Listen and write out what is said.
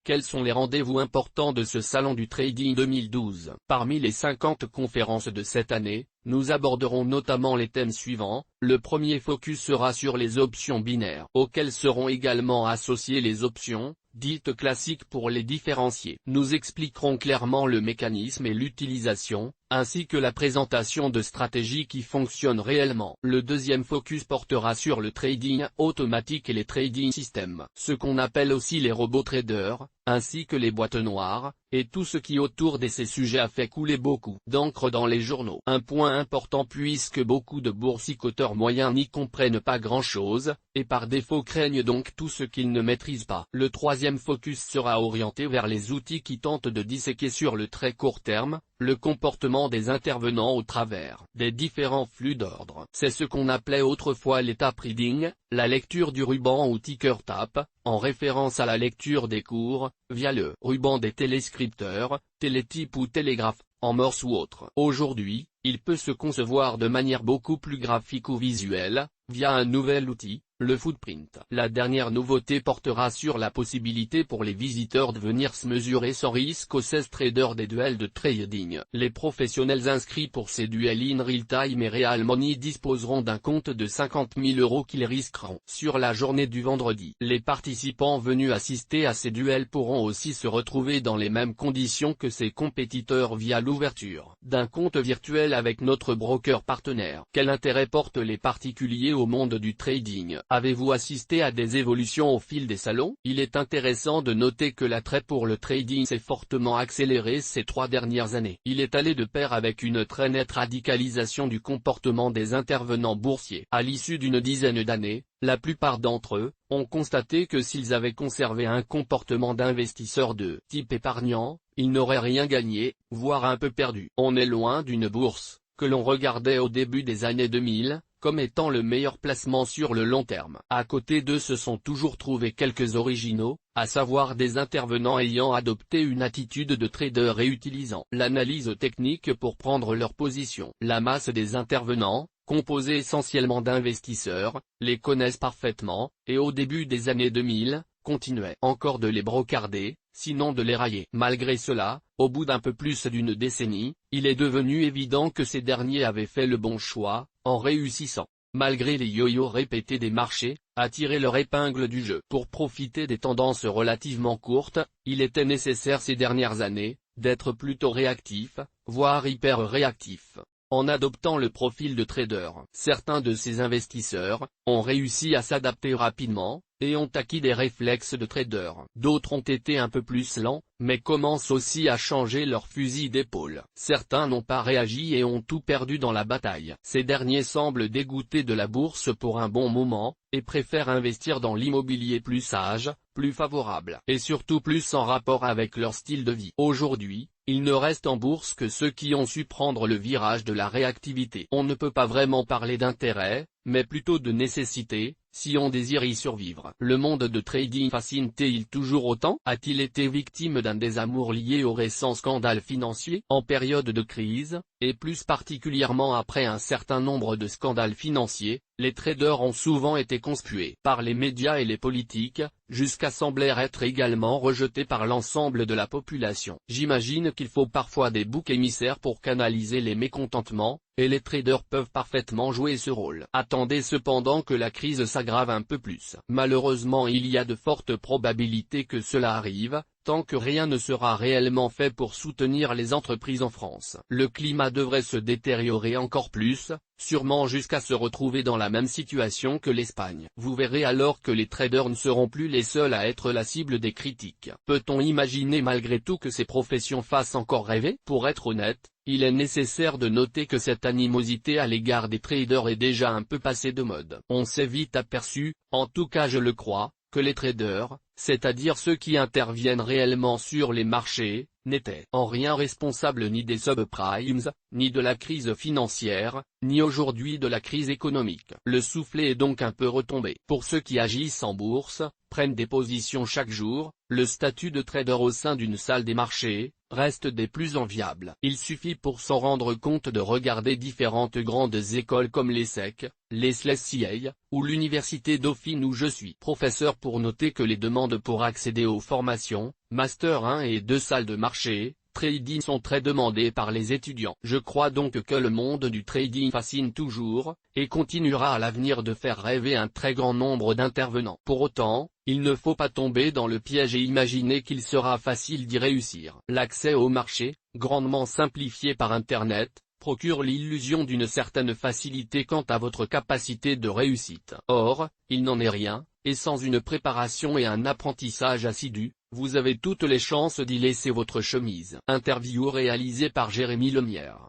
Quels sont les rendez-vous importants de ce salon du trading 2012? Parmi les 50 conférences de cette année, nous aborderons notamment les thèmes suivants. Le premier focus sera sur les options binaires, auxquelles seront également associées les options, dites classiques pour les différencier. Nous expliquerons clairement le mécanisme et l'utilisation, ainsi que la présentation de stratégies qui fonctionnent réellement. Le deuxième focus portera sur le trading automatique et les trading systems, ce qu'on appelle aussi les robots traders, ainsi que les boîtes noires, et tout ce qui autour de ces sujets a fait couler beaucoup d'encre dans les journaux. Un point important puisque beaucoup de boursicoteurs moyens n'y comprennent pas grand-chose, et par défaut craignent donc tout ce qu'ils ne maîtrisent pas. Le troisième focus sera orienté vers les outils qui tentent de disséquer sur le très court terme, le comportement des intervenants au travers des différents flux d'ordre. C'est ce qu'on appelait autrefois l'étape reading, la lecture du ruban ou ticker tape, en référence à la lecture des cours, via le ruban des téléscripteurs, télétypes ou télégraphes, en morse ou autre. Aujourd'hui, il peut se concevoir de manière beaucoup plus graphique ou visuelle, via un nouvel outil, le footprint. La dernière nouveauté portera sur la possibilité pour les visiteurs de venir se mesurer sans risque aux 16 traders des duels de trading. Les professionnels inscrits pour ces duels in real time et real money disposeront d'un compte de 50 000 € qu'ils risqueront. Sur la journée du vendredi, les participants venus assister à ces duels pourront aussi se retrouver dans les mêmes conditions que ces compétiteurs via l'ouverture d'un compte virtuel avec notre broker partenaire. Quel intérêt portent les particuliers au monde du trading? Avez-vous assisté à des évolutions au fil des salons? Il est intéressant de noter que l'attrait pour le trading s'est fortement accéléré ces 3 dernières années. Il est allé de pair avec une très nette radicalisation du comportement des intervenants boursiers. À l'issue d'une dizaine d'années, la plupart d'entre eux ont constaté que s'ils avaient conservé un comportement d'investisseur de type épargnant, ils n'auraient rien gagné, voire un peu perdu. On est loin d'une bourse, que l'on regardait au début des années 2000, comme étant le meilleur placement sur le long terme. À côté d'eux se sont toujours trouvés quelques originaux, à savoir des intervenants ayant adopté une attitude de trader et utilisant l'analyse technique pour prendre leur position. La masse des intervenants, composée essentiellement d'investisseurs, les connaissent parfaitement, et au début des années 2000, continuait encore de les brocarder, sinon de les railler. Malgré cela, au bout d'un peu plus d'une décennie, il est devenu évident que ces derniers avaient fait le bon choix, en réussissant, malgré les yo-yo répétés des marchés, à tirer leur épingle du jeu. Pour profiter des tendances relativement courtes, il était nécessaire ces dernières années, d'être plutôt réactif, voire hyper réactif. En adoptant le profil de trader, certains de ces investisseurs ont réussi à s'adapter rapidement, et ont acquis des réflexes de trader. D'autres ont été un peu plus lents, mais commencent aussi à changer leur fusil d'épaule. Certains n'ont pas réagi et ont tout perdu dans la bataille. Ces derniers semblent dégoûtés de la bourse pour un bon moment, et préfèrent investir dans l'immobilier plus sage, plus favorable, et surtout plus en rapport avec leur style de vie. Aujourd'hui, il ne reste en bourse que ceux qui ont su prendre le virage de la réactivité. On ne peut pas vraiment parler d'intérêt, mais plutôt de nécessité, si on désire y survivre. Le monde de trading fascine-t-il toujours autant? A-t-il été victime d'un désamour lié au récent scandale financier? En période de crise, et plus particulièrement après un certain nombre de scandales financiers, les traders ont souvent été conspués par les médias et les politiques, jusqu'à sembler être également rejetés par l'ensemble de la population. J'imagine qu'il faut parfois des boucs émissaires pour canaliser les mécontentements, et les traders peuvent parfaitement jouer ce rôle. Attendez cependant que la crise s'aggrave un peu plus. Malheureusement, il y a de fortes probabilités que cela arrive, tant que rien ne sera réellement fait pour soutenir les entreprises en France. Le climat devrait se détériorer encore plus, sûrement jusqu'à se retrouver dans la même situation que l'Espagne. Vous verrez alors que les traders ne seront plus les seuls à être la cible des critiques. Peut-on imaginer malgré tout que ces professions fassent encore rêver? Pour être honnête, il est nécessaire de noter que cette animosité à l'égard des traders est déjà un peu passée de mode. On s'est vite aperçu, en tout cas je le crois, que les traders, c'est-à-dire ceux qui interviennent réellement sur les marchés, n'étaient en rien responsables ni des subprimes, ni de la crise financière, ni aujourd'hui de la crise économique. Le soufflet est donc un peu retombé. Pour ceux qui agissent en bourse, prennent des positions chaque jour, le statut de trader au sein d'une salle des marchés, restent des plus enviables. Il suffit pour s'en rendre compte de regarder différentes grandes écoles comme l'ESSEC, l'ESSEC, ou l'Université Dauphine où je suis professeur pour noter que les demandes pour accéder aux formations, Master 1 et 2 salles de marché, trading sont très demandées par les étudiants. Je crois donc que le monde du trading fascine toujours, et continuera à l'avenir de faire rêver un très grand nombre d'intervenants. Pour autant, il ne faut pas tomber dans le piège et imaginer qu'il sera facile d'y réussir. L'accès au marché, grandement simplifié par Internet, procure l'illusion d'une certaine facilité quant à votre capacité de réussite. Or, il n'en est rien, et sans une préparation et un apprentissage assidu, vous avez toutes les chances d'y laisser votre chemise. Interview réalisée par Jérémy Lemierre.